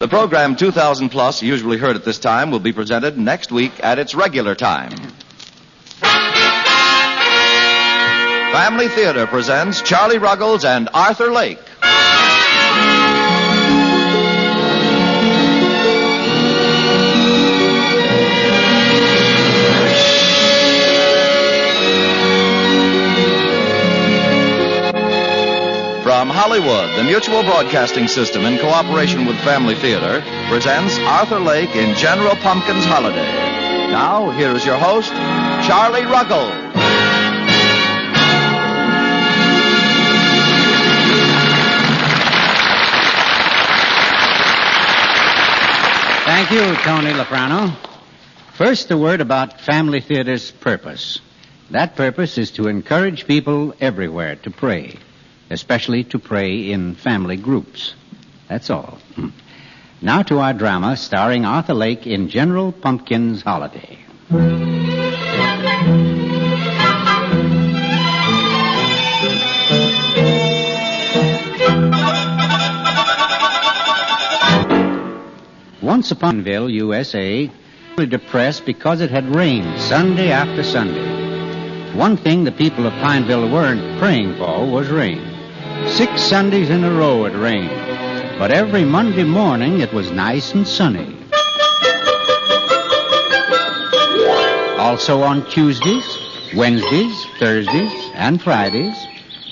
The program 2000 Plus, usually heard at this time, will be presented next week at its regular time. Family Theater presents Charlie Ruggles and Arthur Lake. From Hollywood, the Mutual Broadcasting System, in cooperation with Family Theater, presents Arthur Lake in General Pumpkin's Holiday. Now, here is your host, Charlie Ruggles. Thank you, Tony Loprano. First, a word about Family Theater's purpose. That purpose is to encourage people everywhere to pray, especially to pray in family groups. That's all. Now to our drama starring Arthur Lake in General Pumpkin's Holiday. Once upon Pineville, USA, depressed because it had rained Sunday after Sunday. One thing the people of Pineville weren't praying for was rain. 6 Sundays in a row it rained, but every Monday morning it was nice and sunny. Also on Tuesdays, Wednesdays, Thursdays, and Fridays,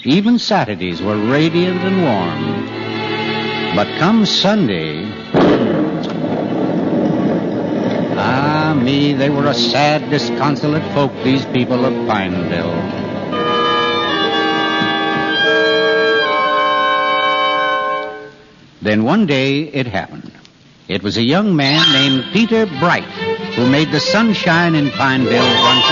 even Saturdays were radiant and warm. But come Sunday, me, they were a sad, disconsolate folk, these people of Pineville. Then one day it happened. It was a young man named Peter Bright who made the sunshine in Pineville once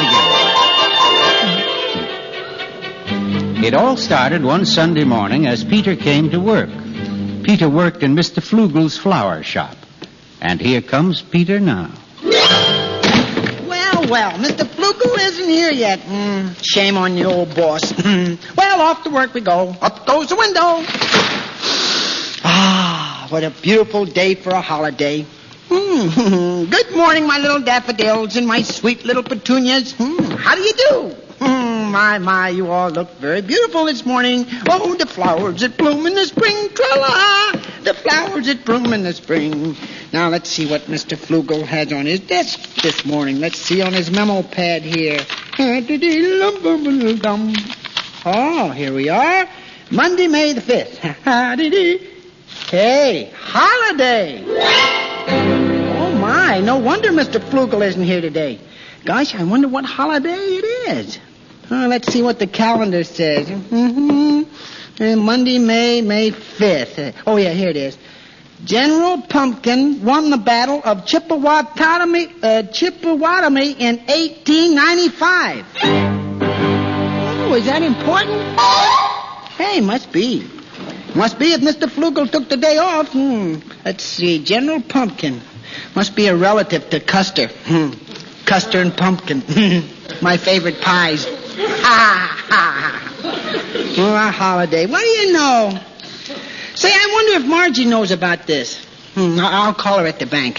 again. It all started one Sunday morning as Peter came to work. Peter worked in Mr. Flugel's flower shop. And here comes Peter now. Well, Mr. Flugel isn't here yet. Shame on you, old boss. Well, off to work we go. Up goes the window. Ah, what a beautiful day for a holiday. Good morning, my little daffodils and my sweet little petunias. How do you do? My, you all look very beautiful this morning. Oh, the flowers that bloom in the spring, tra-la, the flowers that bloom in the spring. Now, let's see what Mr. Flugel has on his desk this morning. Let's see on his memo pad here. Oh, here we are. Monday, May the 5th. Hey, holiday. Oh, my, no wonder Mr. Flugel isn't here today. Gosh, I wonder what holiday it is. Let's see what the calendar says. Monday, May 5th. Oh, yeah, here it is. General Pumpkin won the Battle of Chippewatomie in 1895. Oh, is that important? Hey, must be. Must be if Mr. Flugel took the day off. Let's see, General Pumpkin. Must be a relative to Custer. Custer and pumpkin. My favorite pies. Oh, a holiday. What do you know? Say, I wonder if Margie knows about this. I'll call her at the bank.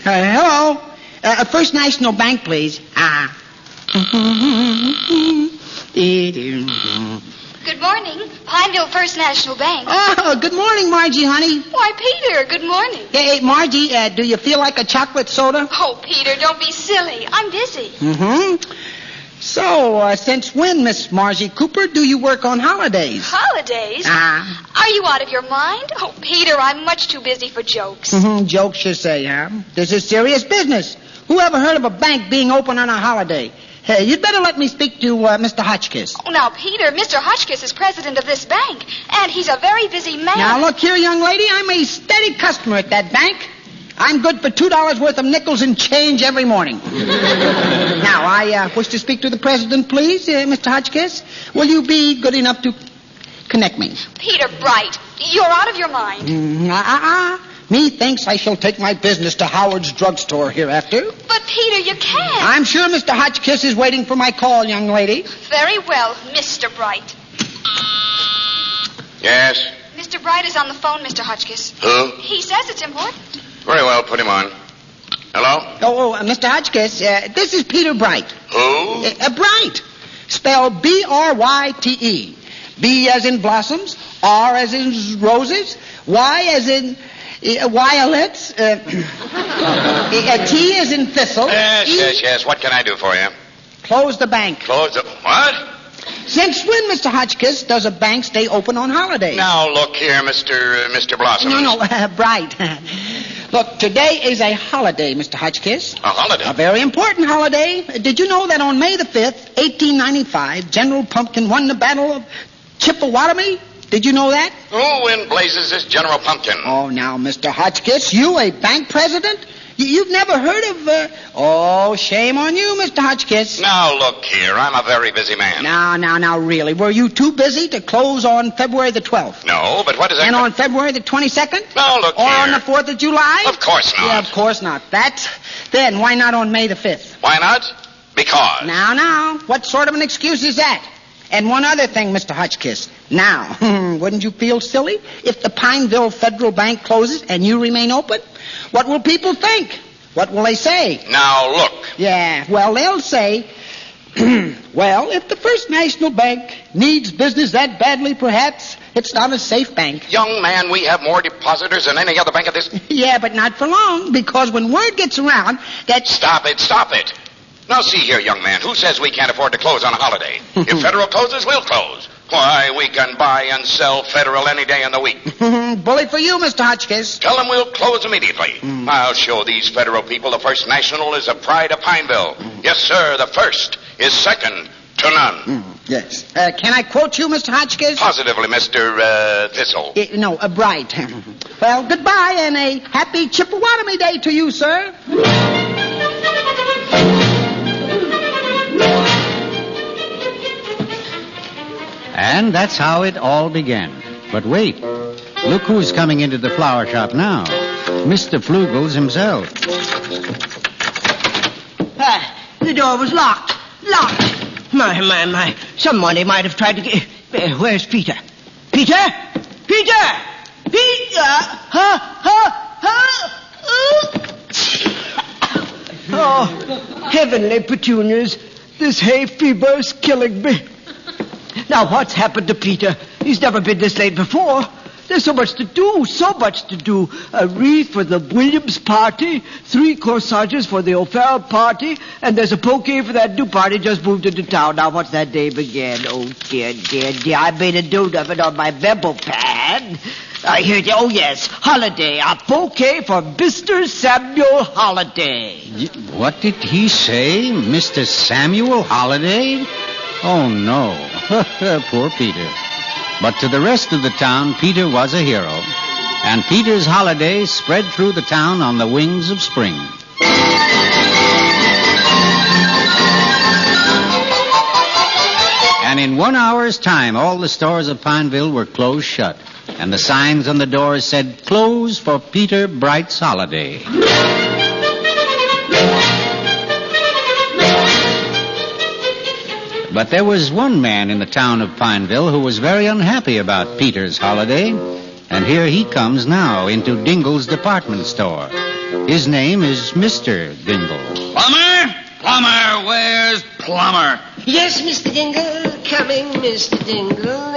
Hello? First National Bank, please. Good morning. Pineville First National Bank. Oh, good morning, Margie, honey. Why, Peter, good morning. Hey, Margie, do you feel like a chocolate soda? Oh, Peter, don't be silly. I'm busy. So, since when, Miss Margie Cooper, do you work on holidays? Holidays? Are you out of your mind? Oh, Peter, I'm much too busy for jokes. Jokes, you say, huh? This is serious business. Who ever heard of a bank being open on a holiday? Hey, you'd better let me speak to Mr. Hotchkiss. Oh, now, Peter, Mr. Hotchkiss is president of this bank, and he's a very busy man. Now, look here, young lady, I'm a steady customer at that bank. I'm good for $2 worth of nickels and change every morning. Now, I wish to speak to the president, please, Mr. Hotchkiss. Will you be good enough to connect me? Peter Bright, you're out of your mind. Methinks I shall take my business to Howard's drugstore hereafter. But, Peter, you can't. I'm sure Mr. Hotchkiss is waiting for my call, young lady. Very well, Mr. Bright. Yes? Mr. Bright is on the phone, Mr. Hotchkiss. Who? He says it's important. Very well, put him on. Hello? Mr. Hotchkiss, this is Peter Bright. Who? Bright. Spelled B-R-Y-T-E. B as in blossoms, R as in roses, Y as in violets, T as in thistle. Yes. What can I do for you? Close the bank. Close the... What? Since when, Mr. Hotchkiss, does a bank stay open on holidays? Now, look here, Mr. Blossom. No, Bright. Look, today is a holiday, Mr. Hotchkiss. A holiday? A very important holiday. Did you know that on May the 5th, 1895, General Pumpkin won the Battle of Chippewatomie? Did you know that? Who in blazes is General Pumpkin? Oh, now, Mr. Hotchkiss, you a bank president? You've never heard of... Oh, shame on you, Mr. Hotchkiss. Now, look here, I'm a very busy man. Now, really. Were you too busy to close on February the 12th? No, but what is that... And on February the 22nd? Now, look or here. on the 4th of July? Of course not. Yeah, of course not. Then why not on May the 5th? Why not? Because. Now, what sort of an excuse is that? And one other thing, Mr. Hotchkiss. Now, wouldn't you feel silly if the Pineville Federal Bank closes and you remain open? What will people think? What will they say? Now, look. Yeah, well, they'll say, well, if the First National Bank needs business that badly, perhaps it's not a safe bank. Young man, we have more depositors than any other bank of this... Yeah, but not for long, because when word gets around that... Stop it. Now, see here, young man. Who says we can't afford to close on a holiday? If Federal closes, we'll close. Why, we can buy and sell Federal any day in the week. Bully for you, Mr. Hotchkiss. Tell them we'll close immediately. I'll show these Federal people the First National is a pride of Pineville. Yes, sir, the first is second to none. Yes. Can I quote you, Mr. Hotchkiss? Positively, Mr. Thistle. Bright. Well, goodbye and a happy Chippewatomie Day to you, sir. And that's how it all began. But wait, look who's coming into the flower shop now. Mr. Flugels himself. The door was locked. My. Somebody might have tried to get... Where's Peter? Peter! Oh, heavenly petunias. This hay fever's killing me. Now, what's happened to Peter? He's never been this late before. There's so much to do. A wreath for the Williams party, 3 corsages for the O'Farrell party, and there's a bouquet for that new party just moved into town. Now, what's that name again? Oh, dear. I made a note of it on my memo pad. Here it is. Oh, yes. Holiday. A bouquet for Mr. Samuel Holiday. What did he say? Mr. Samuel Holiday? Oh, no. Poor Peter. But to the rest of the town, Peter was a hero. And Peter's holiday spread through the town on the wings of spring. And in 1 hour's time, all the stores of Pineville were closed shut. And the signs on the doors said, "Close for Peter Bright's holiday." But there was one man in the town of Pineville who was very unhappy about Peter's holiday. And here he comes now into Dingle's department store. His name is Mr. Dingle. Plumber, where's Plumber? Yes, Mr. Dingle. Coming, Mr. Dingle.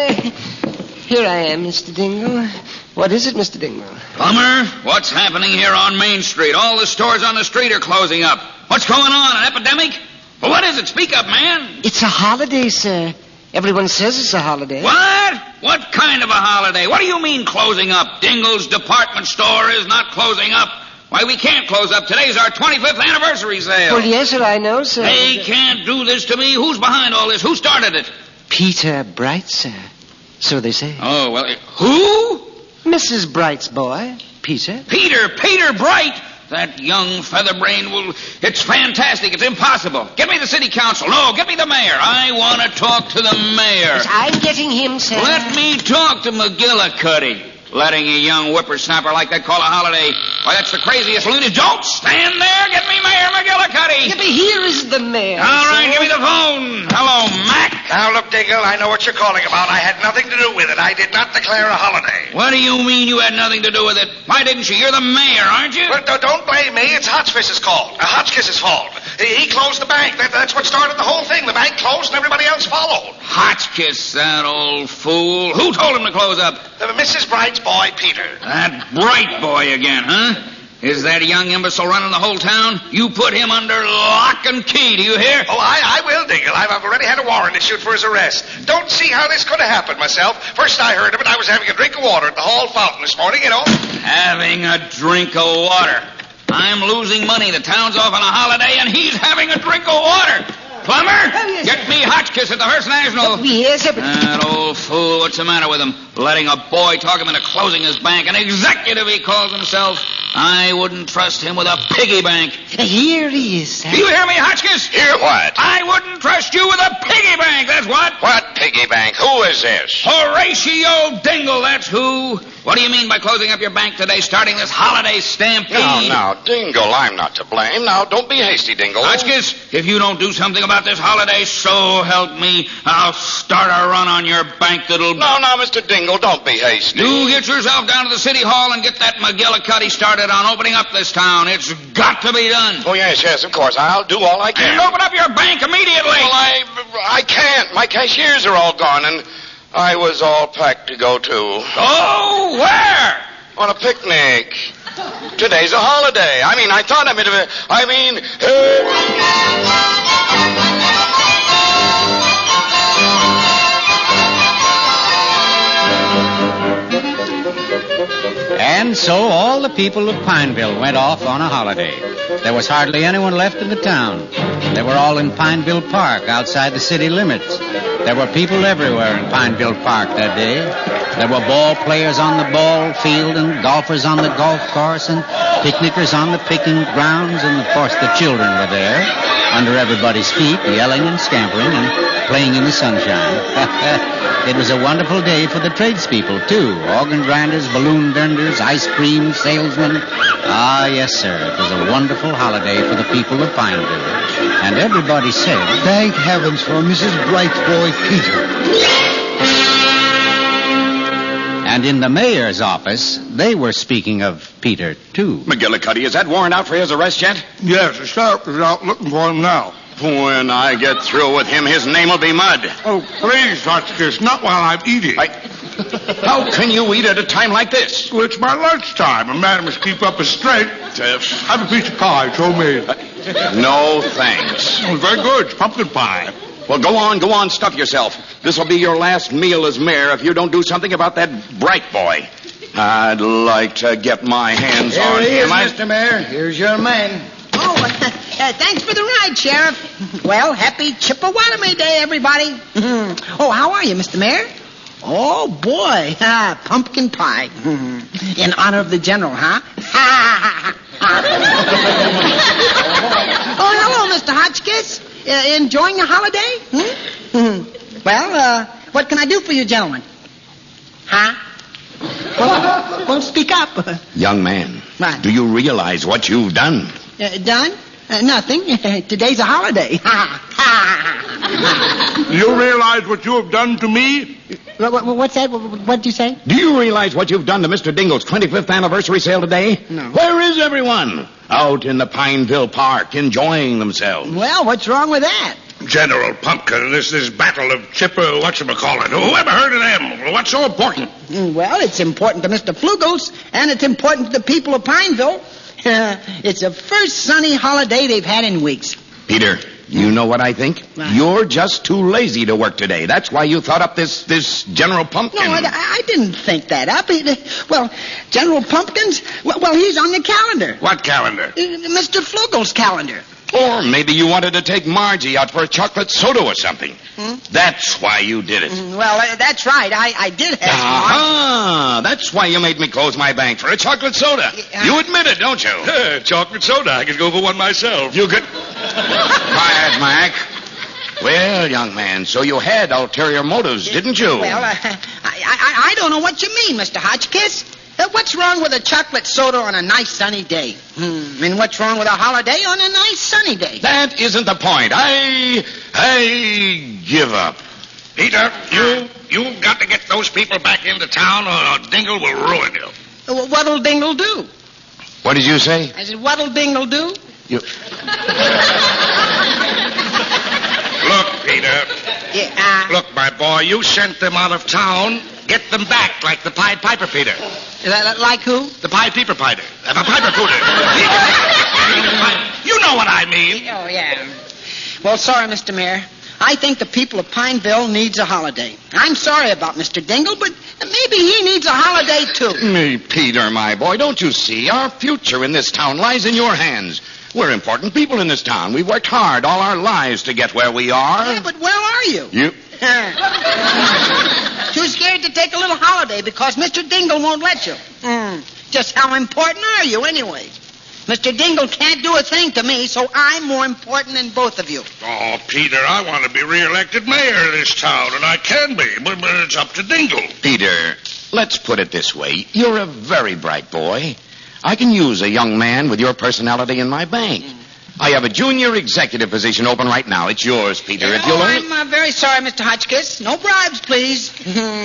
Here I am, Mr. Dingle. What is it, Mr. Dingle? Plumber, what's happening here on Main Street? All the stores on the street are closing up. What's going on, an epidemic? Well, what is it? Speak up, man. It's a holiday, sir. Everyone says it's a holiday. What? What kind of a holiday? What do you mean closing up? Dingle's department store is not closing up. Why, we can't close up. Today's our 25th anniversary sale. Well, yes, sir, I know, sir. They can't do this to me. Who's behind all this? Who started it? Peter Bright, sir. So they say. Oh, well, who? Mrs. Bright's boy, Peter. Peter Bright? That young featherbrain will... It's fantastic. It's impossible. Get me the city council. No, get me the mayor. I want to talk to the mayor. Yes, I'm getting him, sir. Let me talk to McGillicuddy. Letting a young whippersnapper like that call a holiday. Why, that's the craziest lunatic. Don't stand there. Get me Mayor McGillicuddy. Yeah, but here is the mayor. All right, give me the phone. Hello, Mac. Now, look, Dingle, I know what you're calling about. I had nothing to do with it. I did not declare a holiday. What do you mean you had nothing to do with it? Why didn't you? You're the mayor, aren't you? Well, don't blame me. It's Hotchkiss's fault. Hotchkiss's fault. He closed the bank. That's what started the whole thing. The bank closed and everybody else followed. Hotchkiss, that old fool. Who told him to close up? Mrs. Bright's boy, Peter. That Bright boy again, huh? Is that young imbecile running the whole town? You put him under lock and key, do you hear? Oh, I will, Dingle. I've already had a warrant issued for his arrest. Don't see how this could have happened myself. First I heard of it, I was having a drink of water at the hall fountain this morning, you know. Having a drink of water. I'm losing money. The town's off on a holiday, and he's having a drink of water. Plumber, yes, get me Hotchkiss at the Hearst National. Yes, sir. That old fool, what's the matter with him? Letting a boy talk him into closing his bank. An executive, he calls himself. I wouldn't trust him with a piggy bank. Here he is, sir. Do you hear me, Hotchkiss? Hear what? I wouldn't trust you with a piggy bank, that's what. What piggy bank? Who is this? Horatio Dingle, that's who. What do you mean by closing up your bank today, starting this holiday stampede? Now, Dingle, I'm not to blame. Now, don't be hasty, Dingle. Hotchkiss, if you don't do something about this holiday, so help me, I'll start a run on your bank that'll... No, Mr. Dingle, don't be hasty. You get yourself down to the city hall and get that McGillicuddy started on opening up this town. It's got to be done. Oh, yes, of course. I'll do all I can. And open up your bank immediately. Well, I can't. My cashiers are all gone, and I was all packed to go to. Oh, where? On a picnic. Today's a holiday. I thought And so all the people of Pineville went off on a holiday. There was hardly anyone left in the town. They were all in Pineville Park outside the city limits. There were people everywhere in Pineville Park that day. There were ball players on the ball field and golfers on the golf course and picnickers on the picnic grounds, and of course the children were there under everybody's feet, yelling and scampering and playing in the sunshine. It was a wonderful day for the tradespeople, too. Organ grinders, balloon vendors, ice cream salesmen. Ah, yes, sir. It was a wonderful holiday for the people of Pineville. And everybody said, "Thank heavens for Mrs. Bright's boy, Peter." And in the mayor's office, they were speaking of Peter, too. McGillicuddy, is that warrant out for his arrest yet? Yes, the sheriff is out looking for him now. When I get through with him, his name will be mud. Oh, please, Hotchkiss, not while I'm eating. How can you eat at a time like this? Well, it's my lunchtime. A man must keep up his strength. Have a piece of pie, it's homemade. No, thanks. Oh, very good. It's pumpkin pie. Well, go on, stuff yourself. This will be your last meal as mayor if you don't do something about that Bright boy. I'd like to get my hands on him. Mr. Mayor. Here's your man. Oh, thanks for the ride, Sheriff. Well, happy Chippewa Day, everybody. Oh, how are you, Mr. Mayor? Oh, boy. Pumpkin pie. In honor of the general, huh? Oh, hello, Mr. Hotchkiss. Enjoying the holiday? Well, what can I do for you, gentlemen? Huh? Well, speak up. Young man, What? do you realize what you've done? Done? Nothing. Today's a holiday. You realize what you have done to me? What's that? What'd you say? Do you realize what you've done to Mr. Dingle's 25th anniversary sale today? No. Where is everyone? Out in the Pineville Park, enjoying themselves. Well, what's wrong with that? General Pumpkin, this battle of whatchamacallit. Who ever heard of them? What's so important? Well, it's important to Mr. Flugels, and it's important to the people of Pineville. It's the first sunny holiday they've had in weeks. Peter, you know what I think? What? You're just too lazy to work today. That's why you thought up this General Pumpkin. No, I didn't think that up. Well, General Pumpkins, well, he's on the calendar. What calendar? Mr. Flugel's calendar. Or maybe you wanted to take Margie out for a chocolate soda or something. That's why you did it. Well, that's right. I did have Ah, that's why you made me close my bank for a chocolate soda. You admit it, don't you? Chocolate soda. I could go for one myself. You could... Quiet, Mac. Well, young man, so you had ulterior motives, didn't you? Well, I don't know what you mean, Mr. Hotchkiss. What's wrong with a chocolate soda on a nice sunny day? And what's wrong with a holiday on a nice sunny day? That isn't the point. I give up. Peter, you've got to get those people back into town or Dingle will ruin you. What'll Dingle do? What did you say? I said, what'll Dingle do? You... Look, Peter. Yeah, Look, my boy, you sent them out of town. Get them back like the Pied Piper, Peter. Like who? The Pied Piper Pider. The Piper Pooter. You know what I mean. Oh, yeah. Well, sorry, Mr. Mayor. I think the people of Pineville needs a holiday. I'm sorry about Mr. Dingle, but maybe he needs a holiday, too. Me, Peter, my boy, don't you see? Our future in this town lies in your hands. We're important people in this town. We've worked hard all our lives to get where we are. Yeah, but where are you? You... Too scared to take a little holiday because Mr. Dingle won't let you. Just how important are you, anyway? Mr. Dingle can't do a thing to me, so I'm more important than both of you. Oh, Peter, I want to be re-elected mayor of this town, and I can be, but it's up to Dingle. Peter, let's put it this way. You're a very bright boy. I can use a young man with your personality in my bank. I have a junior executive position open right now. It's yours, Peter, if you'll only... I'm very sorry, Mr. Hotchkiss. No bribes, please.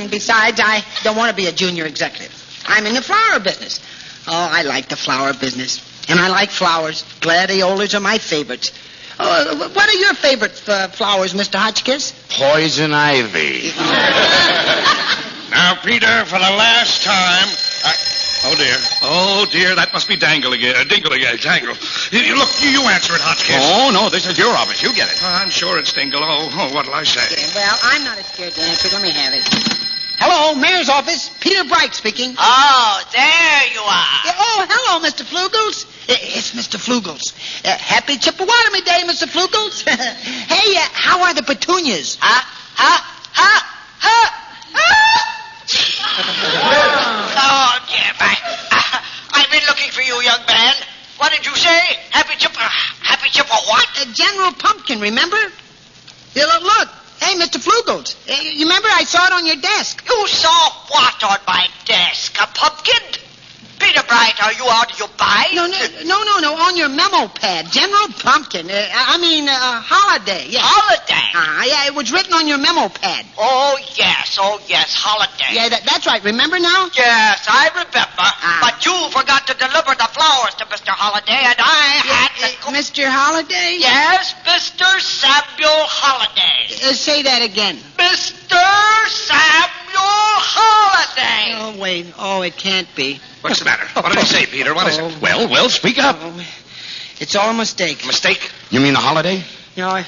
Besides, I don't want to be a junior executive. I'm in the flower business. Oh, I like the flower business. And I like flowers. Gladiolas are my favorites. What are your favorite flowers, Mr. Hotchkiss? Poison ivy. Now, Peter, for the last time... Oh, dear, that must be Dingle again. Dangle. Look, you answer it, Hotchkiss. Oh, no, this is your office. You get it. I'm sure it's Dingle. Oh, what'll I say? Yeah, well, I'm not as scared to answer. Let me have it. Hello, Mayor's office. Peter Bright speaking. Oh, there you are. Oh, hello, Mr. Flugels. It's Mr. Flugels. Happy Chippewa Day, Mr. Flugels. Hey, how are the petunias? Oh, dear, I've been looking for you, young man. What did you say? Happy Chippewa what? General Pumpkin, remember? Look. Hey, Mr. Flugels. You remember I saw it on your desk? You saw what on my desk? A pumpkin? Peter Bright, are you out of your mind? No. On your memo pad. General Pumpkin. Holiday. Yeah. Holiday? Yeah, it was written on your memo pad. Oh, yes, holiday. Yeah, that's right. Remember now? Yes, I remember. But you forgot to deliver the flowers to Mr. Holiday, and I had to... Mr. Holiday? Yes, Mr. Samuel Holiday. Say that again. Mr. Samuel Holiday. Oh, wait. Oh, it can't be. What's the matter? What did he say, Peter? What is it? Well, speak up. It's all a mistake. Mistake? You mean the holiday? No,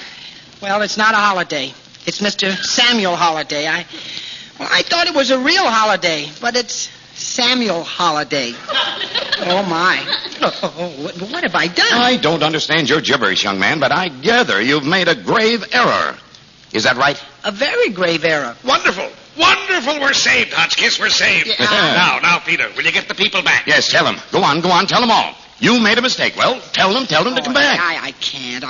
well, it's not a holiday. It's Mr. Samuel Holiday. I thought it was a real holiday, but it's Samuel Holiday. Oh, my. What have I done? I don't understand your gibberish, young man, but I gather you've made a grave error. Is that right? A very grave error. Wonderful. We're saved, Hotchkiss. We're saved. Yeah. Now, Peter, will you get the people back? Yes, tell them. Go on, tell them all. You made a mistake. Well, tell them to come back. I can't.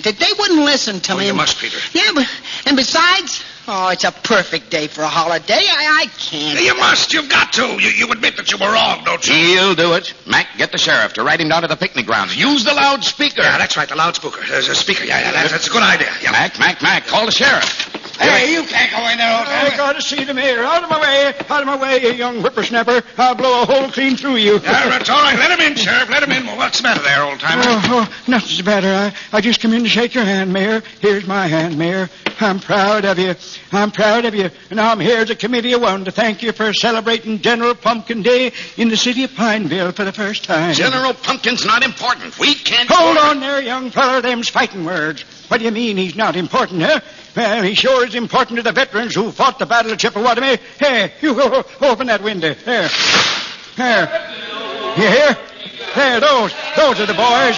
They wouldn't listen to me. You must, Peter. Yeah, and besides, it's a perfect day for a holiday. I can't. You must. You've got to. You admit that you were wrong, don't you? He'll do it. Mac, get the sheriff to ride him down to the picnic grounds. Use the loudspeaker. Yeah, that's right, the loudspeaker. There's a speaker. Yeah, that's a good idea. Yeah. Mac, call the sheriff. Hey, you can't go in there, old man. I got to see the mayor. Out of my way, you young whippersnapper. I'll blow a hole clean through you. Yeah, that's all right. Let him in, Sheriff. Let him in. Well, what's the matter there, old timer? Nothing's the matter. I just come in to shake your hand, Mayor. Here's my hand, Mayor. I'm proud of you. And I'm here as a committee of one to thank you for celebrating General Pumpkin Day in the city of Pineville for the first time. General Pumpkin's not important. We can't... Hold on there, young feller. Them's fighting words. What do you mean he's not important, huh? Well, he sure is important to the veterans who fought the Battle of Chippewa. Hey, you go open that window. There. You hear? There, those are the boys.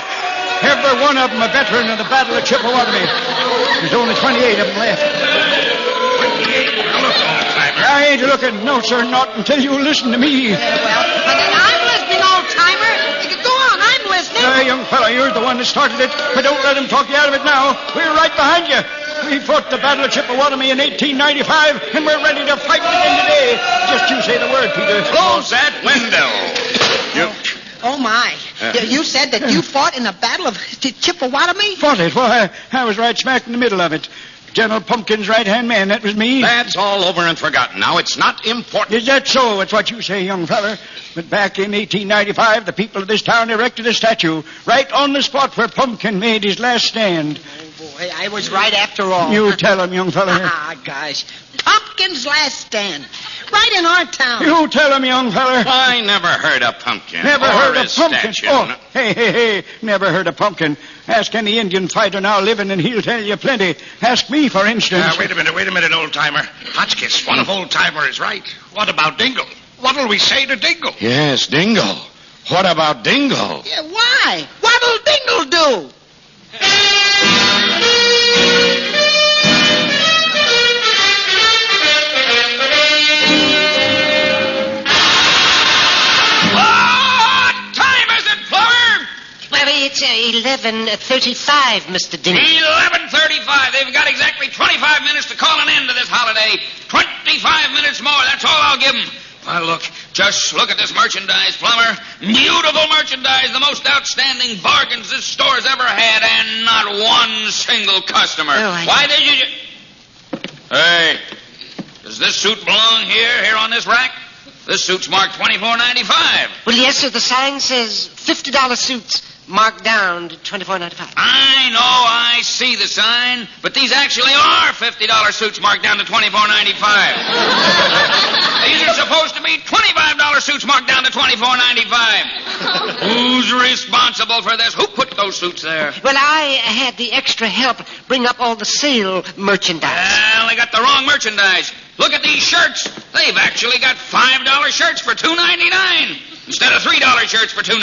Every one of them a veteran of the Battle of Chippewa. There's only 28 of them left. 28? Now look, old timer. I ain't looking, no, sir, not until you listen to me. I'm listening, old timer. Go on, I'm listening. Young fella, you're the one that started it, but don't let him talk you out of it now. We're right behind you. We fought the Battle of Chippewa in 1895, and we're ready to fight again today. Just you say the word, Peter. Close that window. my. You said that you fought in the Battle of Chippewatomie? Fought it? Why, I was right smack in the middle of it. General Pumpkin's right-hand man, that was me. That's all over and forgotten now. It's not important. Is that so? It's what you say, young feller. But back in 1895, the people of this town erected a statue right on the spot where Pumpkin made his last stand. Oh, boy, I was right after all. You tell him, young feller. Ah, gosh. Pumpkin's last stand. Right in our town. You tell him, young feller. I never heard of Pumpkin. Never or heard of his Pumpkin. statue. Oh, hey. Never heard of Pumpkin. Ask any Indian fighter now living and he'll tell you plenty. Ask me, for instance. Wait a minute, old-timer. Hotchkiss, one of old-timer is right. What about Dingle? What'll we say to Dingle? Yes, Dingle. What about Dingle? Yeah, why? What'll Dingle do? It's 11:35, Mr. Dingle. 11:35. They've got exactly 25 minutes to call an end to this holiday. 25 minutes more. That's all I'll give them. Well, look. Just look at this merchandise, Plumber. Beautiful merchandise. The most outstanding bargains this store's ever had, and not one single customer. Why did you... Hey, does this suit belong here on this rack? This suit's marked $24.95. Well, yes, sir. The sign says $50 suits. Marked down to $24.95. I know, I see the sign, but these actually are $50 suits marked down to $24.95. These are supposed to be $25 suits marked down to $24.95. Who's responsible for this? Who put those suits there? Well, I had the extra help bring up all the sale merchandise. Well, they got the wrong merchandise. Look at these shirts. They've actually got $5 shirts for $2.99. Instead of $3 shirts for $2.99.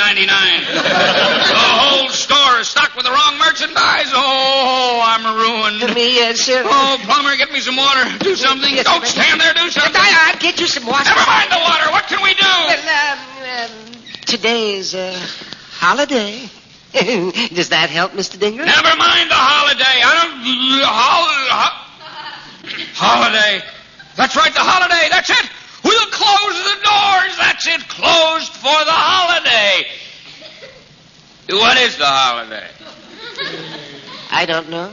The whole store is stocked with the wrong merchandise. Oh, I'm ruined. Sir. Oh, Plumber, get me some water. Do something. Yes, Don't stand there. Do something. I'll get you some water. Never mind the water. What can we do? Well, today's holiday. Does that help, Mr. Dingle? Never mind the holiday. Holiday. That's right, the holiday. That's it. We'll close the doors. That's it. Closed for the holiday. What is the holiday? I don't know.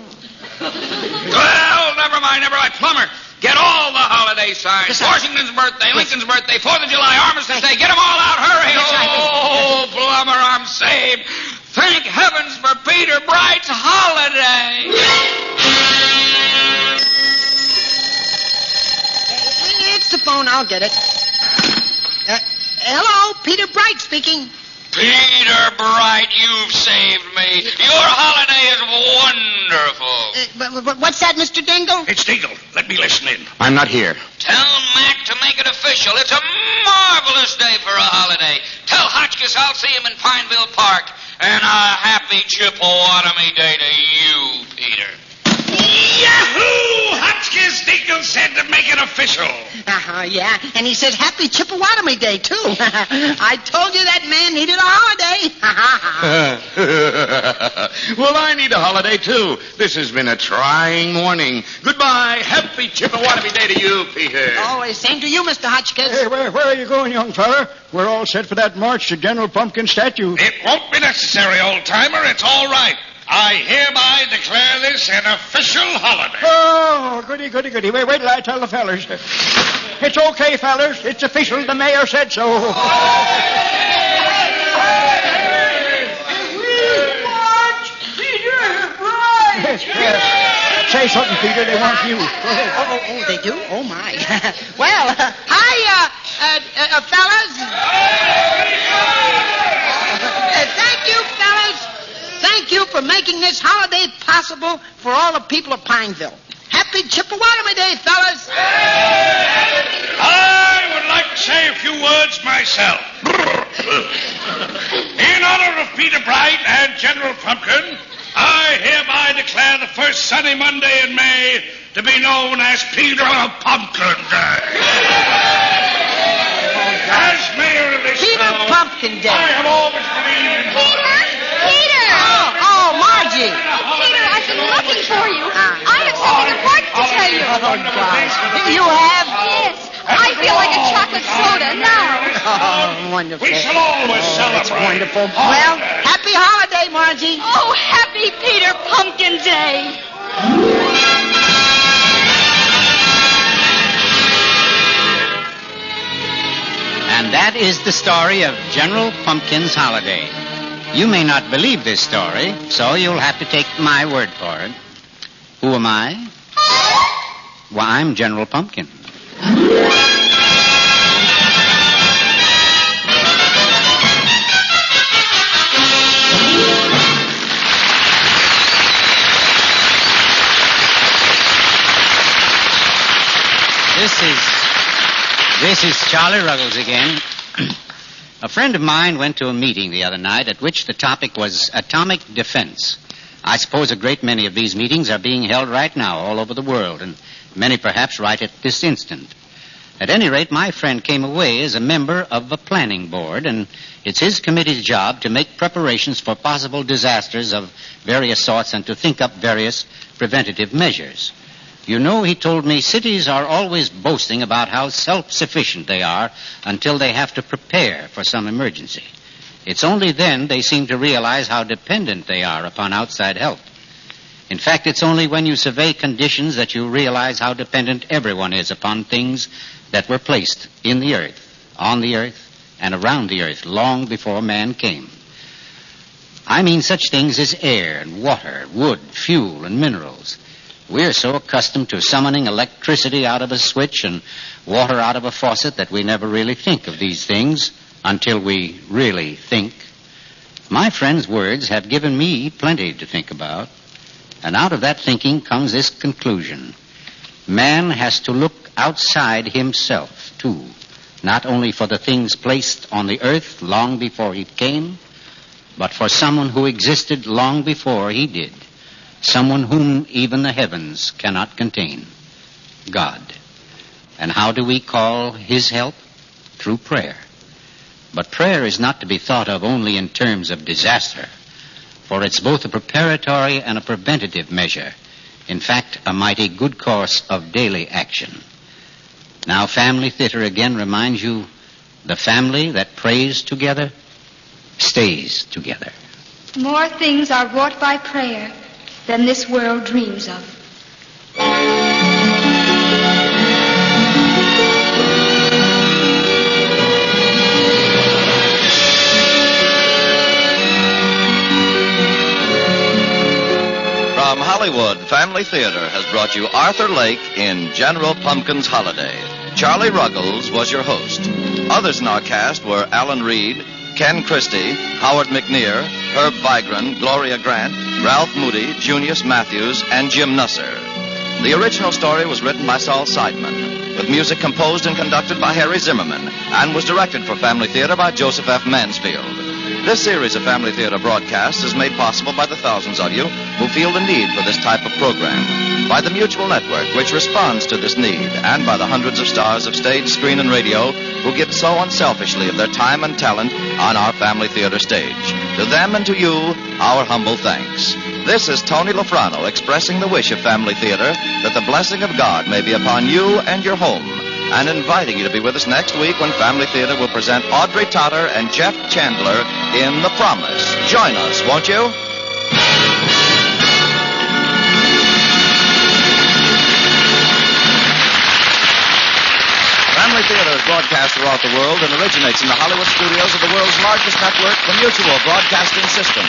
Well, never mind. Plumber, get all the holiday signs. Washington's birthday, Lincoln's birthday, 4th of July, Armistice Day. Get them all out. Hurry. Oh, Plumber, I'm saved. Thank heavens for Peter Bright's holiday. It's the phone. I'll get it. Hello, Peter Bright speaking. Peter Bright, you've saved me. Your holiday is wonderful. But what's that, Mr. Dingle? It's Dingle. Let me listen in. I'm not here. Tell Mac to make it official. It's a marvelous day for a holiday. Tell Hotchkiss I'll see him in Pineville Park. And a happy Chippewatomie Day to you, Peter. Yahoo! Hotchkiss Dingle said to make it official. Yeah. And he says happy Chippewatomie Day, too. I told you that man needed a holiday. Well, I need a holiday, too. This has been a trying morning. Goodbye. Happy Chippewatomie Day to you, Peter. Oh, same to you, Mr. Hotchkiss. Hey, where are you going, young feller? We're all set for that march to General Pumpkin's statue. It won't be necessary, old-timer. It's all right. I hereby declare this an official holiday. Oh, goody. Wait till I tell the fellers. It's okay, fellers. It's official. The mayor said so. March, Peter, Bright. Say something, Peter. They want you. Go ahead. Oh, they do? Oh, my. Well, hi, fellas. Thank you, fellas. Thank you for making this holiday possible for all the people of Pineville. Happy Chippewatomie Day, fellas. I would like to say a few words myself. In honor of Peter Bright and General Pumpkin, I hereby declare the first sunny Monday in May to be known as Peter Pumpkin Day. As mayor of this Peter town, Pumpkin Day. I have always believed in Peter! Oh, Margie. Peter, I've been looking for you. I have something important to tell you. Oh, gosh. You have? Yes. I feel like a chocolate soda now. Oh, wonderful. We shall always celebrate. That's wonderful. Well, happy holiday, Margie. Oh, happy Peter Pumpkin Day. And that is the story of General Pumpkin's holiday. You may not believe this story, so you'll have to take my word for it. Who am I? Well, I'm General Pumpkin. This is Charlie Ruggles again. A friend of mine went to a meeting the other night at which the topic was atomic defense. I suppose a great many of these meetings are being held right now all over the world, and many perhaps right at this instant. At any rate, my friend came away as a member of a planning board, and it's his committee's job to make preparations for possible disasters of various sorts and to think up various preventative measures. You know, he told me cities are always boasting about how self-sufficient they are until they have to prepare for some emergency. It's only then they seem to realize how dependent they are upon outside help. In fact, it's only when you survey conditions that you realize how dependent everyone is upon things that were placed in the earth, on the earth, and around the earth long before man came. I mean such things as air and water, wood, fuel, and minerals. We're so accustomed to summoning electricity out of a switch and water out of a faucet that we never really think of these things until we really think. My friend's words have given me plenty to think about, and out of that thinking comes this conclusion. Man has to look outside himself, too, not only for the things placed on the earth long before he came, but for someone who existed long before he did. Someone whom even the heavens cannot contain, God. And how do we call his help? Through prayer. But prayer is not to be thought of only in terms of disaster, for it's both a preparatory and a preventative measure. In fact, a mighty good course of daily action. Now, family theater again reminds you, the family that prays together stays together. More things are wrought by prayer than this world dreams of. From Hollywood, Family Theater has brought you Arthur Lake in General Pumpkin's Holiday. Charlie Ruggles was your host. Others in our cast were Alan Reed, Ken Christie, Howard McNear, Herb Vigran, Gloria Grant, Ralph Moody, Junius Matthews, and Jim Nusser. The original story was written by Saul Seidman, with music composed and conducted by Harry Zimmerman, and was directed for Family Theater by Joseph F. Mansfield. This series of Family Theater broadcasts is made possible by the thousands of you who feel the need for this type of program, by the Mutual Network, which responds to this need, and by the hundreds of stars of stage, screen, and radio who give so unselfishly of their time and talent on our Family Theater stage. To them and to you, our humble thanks. This is Tony Lofrano expressing the wish of Family Theater that the blessing of God may be upon you and your home, and inviting you to be with us next week when Family Theater will present Audrey Totter and Jeff Chandler in The Promise. Join us, won't you? Family Theater is broadcast throughout the world and originates in the Hollywood studios of the world's largest network, the Mutual Broadcasting System.